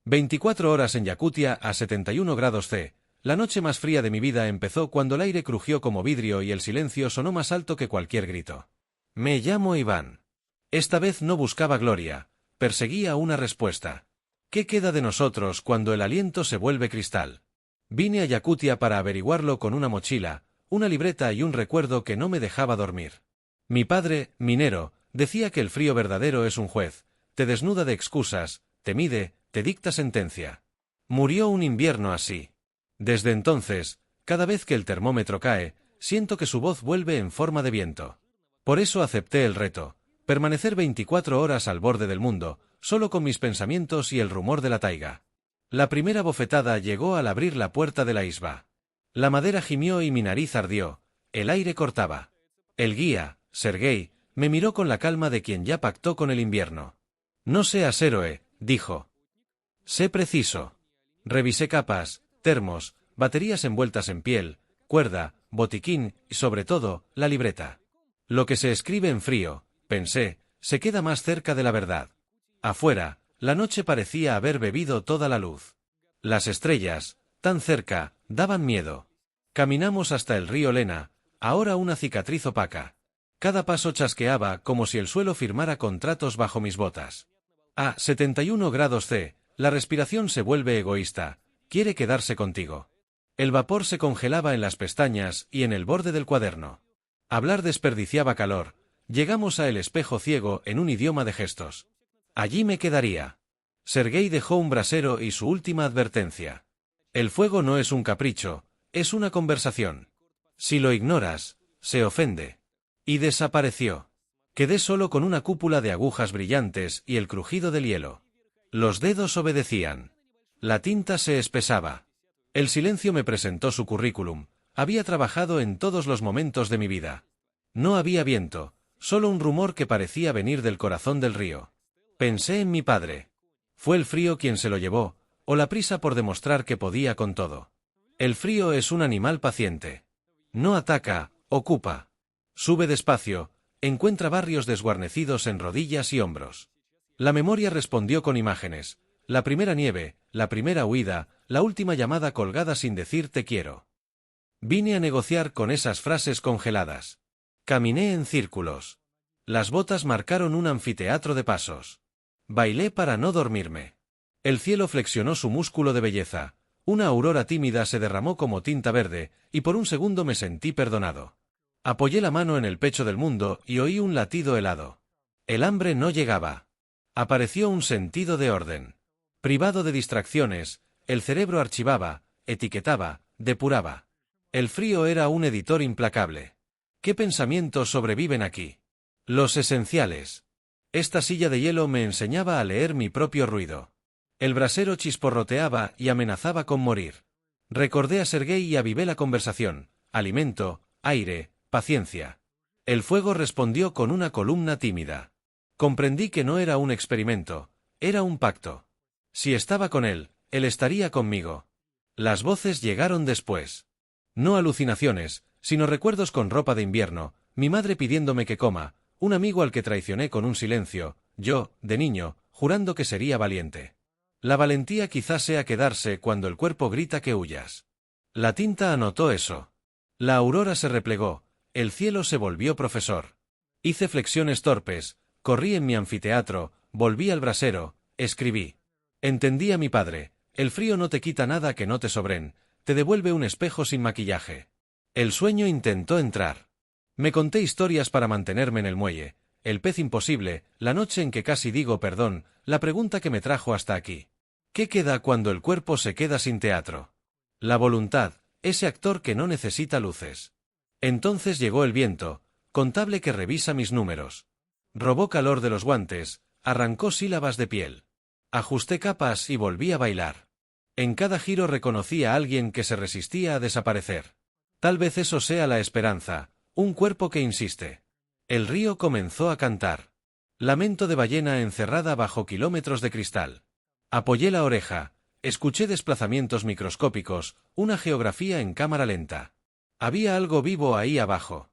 24 horas en Yakutia a 71 grados C. La noche más fría de mi vida empezó cuando el aire crujió como vidrio y el silencio sonó más alto que cualquier grito. Me llamo Iván. Esta vez no buscaba gloria, perseguía una respuesta. ¿Qué queda de nosotros cuando el aliento se vuelve cristal? Vine a Yakutia para averiguarlo con una mochila, una libreta y un recuerdo que no me dejaba dormir. Mi padre, minero, decía que el frío verdadero es un juez, te desnuda de excusas, te mide, te dicta sentencia. Murió un invierno así. Desde entonces, cada vez que el termómetro cae, siento que su voz vuelve en forma de viento. Por eso acepté el reto, permanecer 24 horas al borde del mundo, solo con mis pensamientos y el rumor de la taiga. La primera bofetada llegó al abrir la puerta de la isba. La madera gimió y mi nariz ardió, el aire cortaba. El guía, Sergei, me miró con la calma de quien ya pactó con el invierno. No seas héroe, dijo. Sé preciso. Revisé capas, termos, baterías envueltas en piel, cuerda, botiquín y, sobre todo, la libreta. Lo que se escribe en frío, pensé, se queda más cerca de la verdad. Afuera, la noche parecía haber bebido toda la luz. Las estrellas, tan cerca, daban miedo. Caminamos hasta el río Lena, ahora una cicatriz opaca. Cada paso chasqueaba como si el suelo firmara contratos bajo mis botas. A 71 grados C, la respiración se vuelve egoísta, quiere quedarse contigo. El vapor se congelaba en las pestañas y en el borde del cuaderno. Hablar desperdiciaba calor. Llegamos a El Espejo Ciego en un idioma de gestos. Allí me quedaría. Sergei dejó un brasero y su última advertencia. El fuego no es un capricho, es una conversación. Si lo ignoras, se ofende. Y desapareció. Quedé solo con una cúpula de agujas brillantes y el crujido del hielo. Los dedos obedecían. La tinta se espesaba. El silencio me presentó su currículum. Había trabajado en todos los momentos de mi vida. No había viento, solo un rumor que parecía venir del corazón del río. Pensé en mi padre. ¿Fue el frío quien se lo llevó, o la prisa por demostrar que podía con todo? El frío es un animal paciente. No ataca, ocupa. Sube despacio, encuentra barrios desguarnecidos en rodillas y hombros. La memoria respondió con imágenes. La primera nieve, la primera huida, la última llamada colgada sin decir te quiero. Vine a negociar con esas frases congeladas. Caminé en círculos. Las botas marcaron un anfiteatro de pasos. Bailé para no dormirme. El cielo flexionó su músculo de belleza. Una aurora tímida se derramó como tinta verde, y por un segundo me sentí perdonado. Apoyé la mano en el pecho del mundo y oí un latido helado. El hambre no llegaba. Apareció un sentido de orden. Privado de distracciones, el cerebro archivaba, etiquetaba, depuraba. El frío era un editor implacable. ¿Qué pensamientos sobreviven aquí? Los esenciales. Esta silla de hielo me enseñaba a leer mi propio ruido. El brasero chisporroteaba y amenazaba con morir. Recordé a Sergei y avivé la conversación. Alimento, aire, paciencia. El fuego respondió con una columna tímida. Comprendí que no era un experimento, era un pacto. Si estaba con él estaría conmigo. Las voces llegaron después. No alucinaciones, sino recuerdos con ropa de invierno, mi madre pidiéndome que coma, un amigo al que traicioné con un silencio, yo, de niño, jurando que sería valiente. La valentía quizás sea quedarse cuando el cuerpo grita que huyas. La tinta anotó eso. La aurora se replegó, el cielo se volvió profesor. Hice flexiones torpes, corrí en mi anfiteatro, volví al brasero, escribí. Entendí a mi padre, el frío no te quita nada que no te sobren, te devuelve un espejo sin maquillaje. El sueño intentó entrar. Me conté historias para mantenerme en el muelle, el pez imposible, la noche en que casi digo perdón, la pregunta que me trajo hasta aquí. ¿Qué queda cuando el cuerpo se queda sin teatro? La voluntad, ese actor que no necesita luces. Entonces llegó el viento, contable que revisa mis números. Robó calor de los guantes, arrancó sílabas de piel. Ajusté capas y volví a bailar. En cada giro reconocí a alguien que se resistía a desaparecer. Tal vez eso sea la esperanza, un cuerpo que insiste. El río comenzó a cantar. Lamento de ballena encerrada bajo kilómetros de cristal. Apoyé la oreja, escuché desplazamientos microscópicos, una geografía en cámara lenta. Había algo vivo ahí abajo.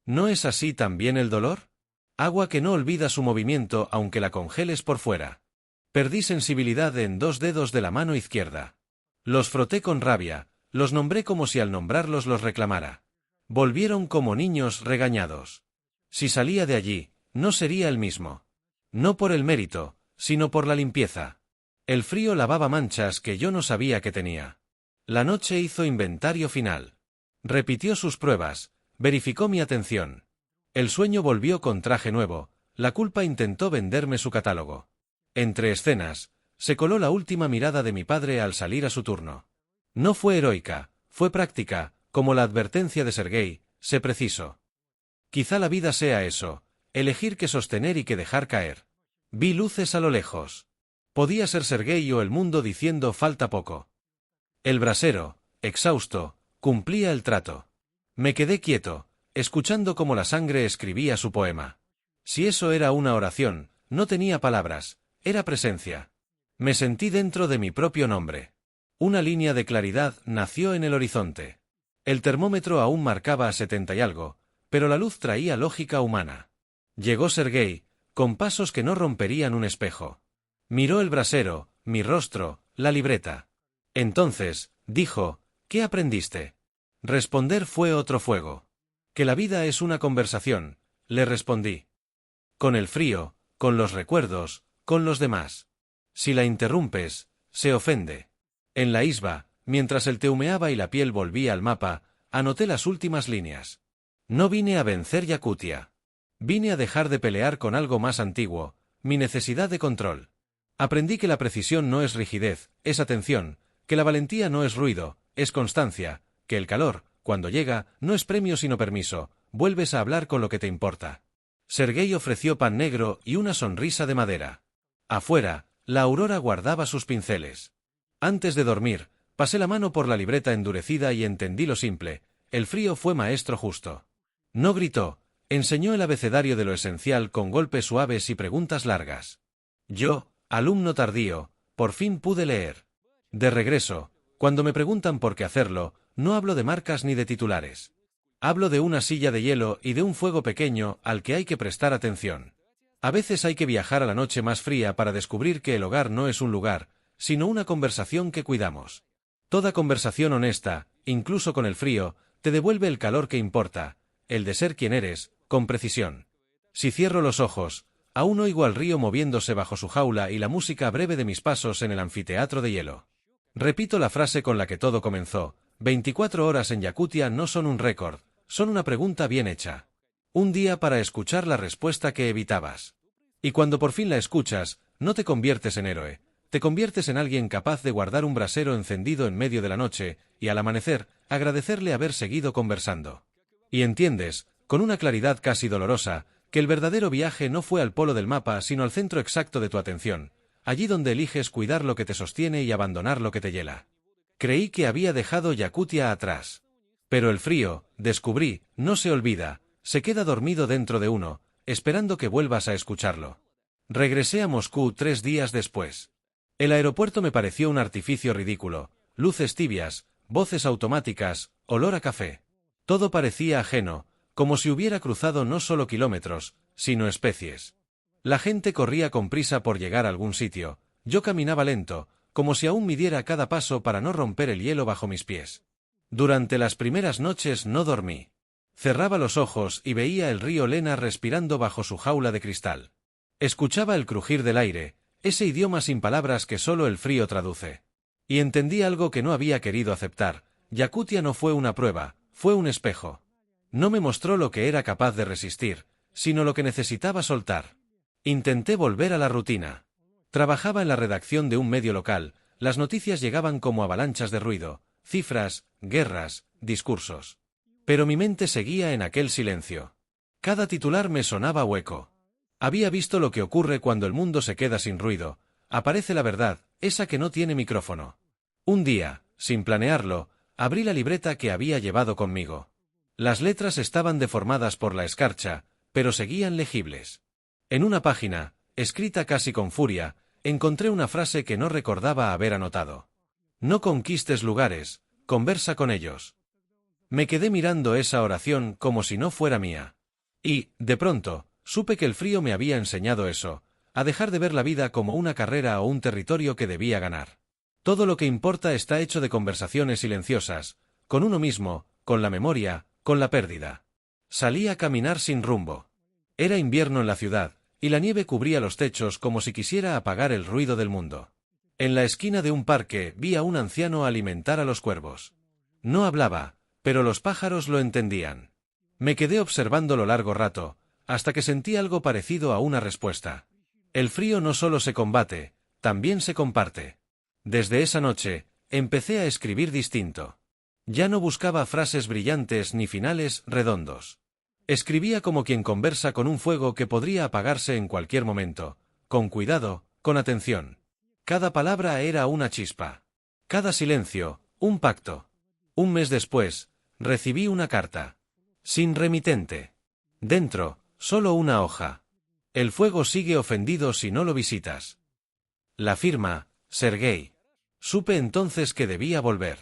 ¿No es así también el dolor? Agua que no olvida su movimiento aunque la congeles por fuera. Perdí sensibilidad en 2 dedos de la mano izquierda. Los froté con rabia, los nombré como si al nombrarlos los reclamara. Volvieron como niños regañados. Si salía de allí, no sería el mismo. No por el mérito, sino por la limpieza. El frío lavaba manchas que yo no sabía que tenía. La noche hizo inventario final. Repitió sus pruebas, verificó mi atención. El sueño volvió con traje nuevo, la culpa intentó venderme su catálogo. Entre escenas, se coló la última mirada de mi padre al salir a su turno. No fue heroica, fue práctica, como la advertencia de Sergei, sé preciso. Quizá la vida sea eso, elegir qué sostener y qué dejar caer. Vi luces a lo lejos. Podía ser Sergei o el mundo diciendo falta poco. El brasero, exhausto, cumplía el trato. Me quedé quieto, escuchando cómo la sangre escribía su poema. Si eso era una oración, no tenía palabras, era presencia. Me sentí dentro de mi propio nombre. Una línea de claridad nació en el horizonte. El termómetro aún marcaba a 70 y algo, pero la luz traía lógica humana. Llegó Sergei, con pasos que no romperían un espejo. Miró el brasero, mi rostro, la libreta. Entonces, dijo, ¿qué aprendiste? Responder fue otro fuego. Que la vida es una conversación, le respondí. Con el frío, con los recuerdos, con los demás. Si la interrumpes, se ofende. En la isba, mientras el té humeaba y la piel volvía al mapa, anoté las últimas líneas. No vine a vencer Yakutia. Vine a dejar de pelear con algo más antiguo, mi necesidad de control. Aprendí que la precisión no es rigidez, es atención, que la valentía no es ruido, es constancia, que el calor, cuando llega, no es premio sino permiso, vuelves a hablar con lo que te importa. Sergei ofreció pan negro y una sonrisa de madera. Afuera, la aurora guardaba sus pinceles. Antes de dormir, pasé la mano por la libreta endurecida y entendí lo simple, el frío fue maestro justo. No gritó, enseñó el abecedario de lo esencial con golpes suaves y preguntas largas. Yo, alumno tardío, por fin pude leer. De regreso, cuando me preguntan por qué hacerlo, no hablo de marcas ni de titulares. Hablo de una silla de hielo y de un fuego pequeño al que hay que prestar atención. A veces hay que viajar a la noche más fría para descubrir que el hogar no es un lugar, sino una conversación que cuidamos. Toda conversación honesta, incluso con el frío, te devuelve el calor que importa, el de ser quien eres, con precisión. Si cierro los ojos, aún oigo al río moviéndose bajo su jaula y la música breve de mis pasos en el anfiteatro de hielo. Repito la frase con la que todo comenzó, 24 horas en Yakutia no son un récord, son una pregunta bien hecha. Un día para escuchar la respuesta que evitabas. Y cuando por fin la escuchas, no te conviertes en héroe, te conviertes en alguien capaz de guardar un brasero encendido en medio de la noche, y al amanecer, agradecerle haber seguido conversando. Y entiendes, con una claridad casi dolorosa, que el verdadero viaje no fue al polo del mapa sino al centro exacto de tu atención, allí donde eliges cuidar lo que te sostiene y abandonar lo que te hiela. Creí que había dejado Yakutia atrás. Pero el frío, descubrí, no se olvida, se queda dormido dentro de uno, esperando que vuelvas a escucharlo. Regresé a Moscú 3 días después. El aeropuerto me pareció un artificio ridículo, luces tibias, voces automáticas, olor a café. Todo parecía ajeno, como si hubiera cruzado no solo kilómetros, sino especies. La gente corría con prisa por llegar a algún sitio, yo caminaba lento, como si aún midiera cada paso para no romper el hielo bajo mis pies. Durante las primeras noches no dormí. Cerraba los ojos y veía el río Lena respirando bajo su jaula de cristal. Escuchaba el crujir del aire, ese idioma sin palabras que solo el frío traduce. Y entendí algo que no había querido aceptar, Yakutia no fue una prueba, fue un espejo. No me mostró lo que era capaz de resistir, sino lo que necesitaba soltar. Intenté volver a la rutina. Trabajaba en la redacción de un medio local, las noticias llegaban como avalanchas de ruido, cifras, guerras, discursos. Pero mi mente seguía en aquel silencio. Cada titular me sonaba hueco. Había visto lo que ocurre cuando el mundo se queda sin ruido, aparece la verdad, esa que no tiene micrófono. Un día, sin planearlo, abrí la libreta que había llevado conmigo. Las letras estaban deformadas por la escarcha, pero seguían legibles. En una página, escrita casi con furia, encontré una frase que no recordaba haber anotado. No conquistes lugares, conversa con ellos. Me quedé mirando esa oración como si no fuera mía. Y, de pronto, supe que el frío me había enseñado eso, a dejar de ver la vida como una carrera o un territorio que debía ganar. Todo lo que importa está hecho de conversaciones silenciosas, con uno mismo, con la memoria, con la pérdida. Salí a caminar sin rumbo. Era invierno en la ciudad, y la nieve cubría los techos como si quisiera apagar el ruido del mundo. En la esquina de un parque vi a un anciano alimentar a los cuervos. No hablaba, pero los pájaros lo entendían. Me quedé observándolo largo rato, hasta que sentí algo parecido a una respuesta. El frío no solo se combate, también se comparte. Desde esa noche, empecé a escribir distinto. Ya no buscaba frases brillantes ni finales redondos. Escribía como quien conversa con un fuego que podría apagarse en cualquier momento, con cuidado, con atención. Cada palabra era una chispa. Cada silencio, un pacto. Un mes después, recibí una carta. Sin remitente. Dentro, solo una hoja. El fuego sigue ofendido si no lo visitas. La firma, Sergei. Supe entonces que debía volver.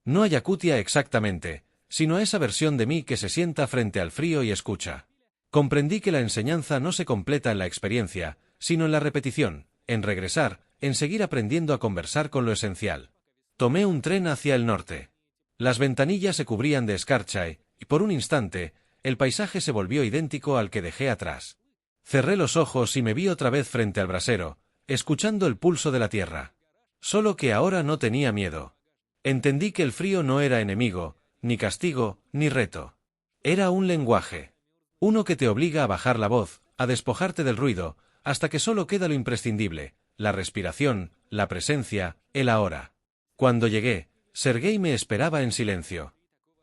No a Yakutia exactamente, sino a esa versión de mí que se sienta frente al frío y escucha. Comprendí que la enseñanza no se completa en la experiencia, sino en la repetición, en regresar, en seguir aprendiendo a conversar con lo esencial. Tomé un tren hacia el norte. Las ventanillas se cubrían de escarcha y, por un instante, el paisaje se volvió idéntico al que dejé atrás. Cerré los ojos y me vi otra vez frente al brasero, escuchando el pulso de la tierra. Solo que ahora no tenía miedo. Entendí que el frío no era enemigo, ni castigo, ni reto. Era un lenguaje. Uno que te obliga a bajar la voz, a despojarte del ruido, hasta que solo queda lo imprescindible, la respiración, la presencia, el ahora. Cuando llegué, Sergei me esperaba en silencio.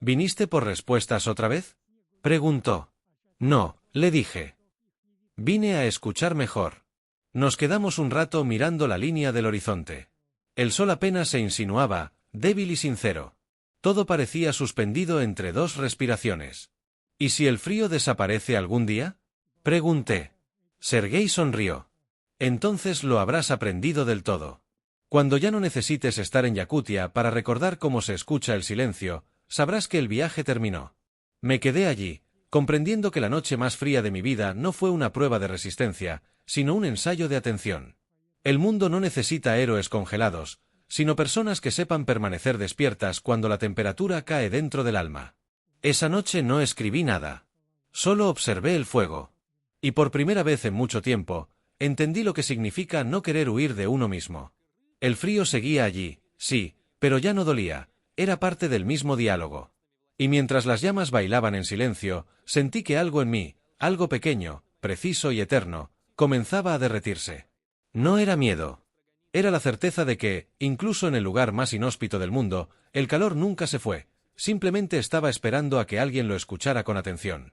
¿Viniste por respuestas otra vez?, preguntó. No, le dije. Vine a escuchar mejor. Nos quedamos un rato mirando la línea del horizonte. El sol apenas se insinuaba, débil y sincero. Todo parecía suspendido entre dos respiraciones. ¿Y si el frío desaparece algún día?, pregunté. Sergei sonrió. Entonces lo habrás aprendido del todo. Cuando ya no necesites estar en Yakutia para recordar cómo se escucha el silencio, sabrás que el viaje terminó. Me quedé allí, comprendiendo que la noche más fría de mi vida no fue una prueba de resistencia, sino un ensayo de atención. El mundo no necesita héroes congelados, sino personas que sepan permanecer despiertas cuando la temperatura cae dentro del alma. Esa noche no escribí nada. Solo observé el fuego. Y por primera vez en mucho tiempo, entendí lo que significa no querer huir de uno mismo. El frío seguía allí, sí, pero ya no dolía, era parte del mismo diálogo. Y mientras las llamas bailaban en silencio, sentí que algo en mí, algo pequeño, preciso y eterno, comenzaba a derretirse. No era miedo. Era la certeza de que, incluso en el lugar más inhóspito del mundo, el calor nunca se fue, simplemente estaba esperando a que alguien lo escuchara con atención.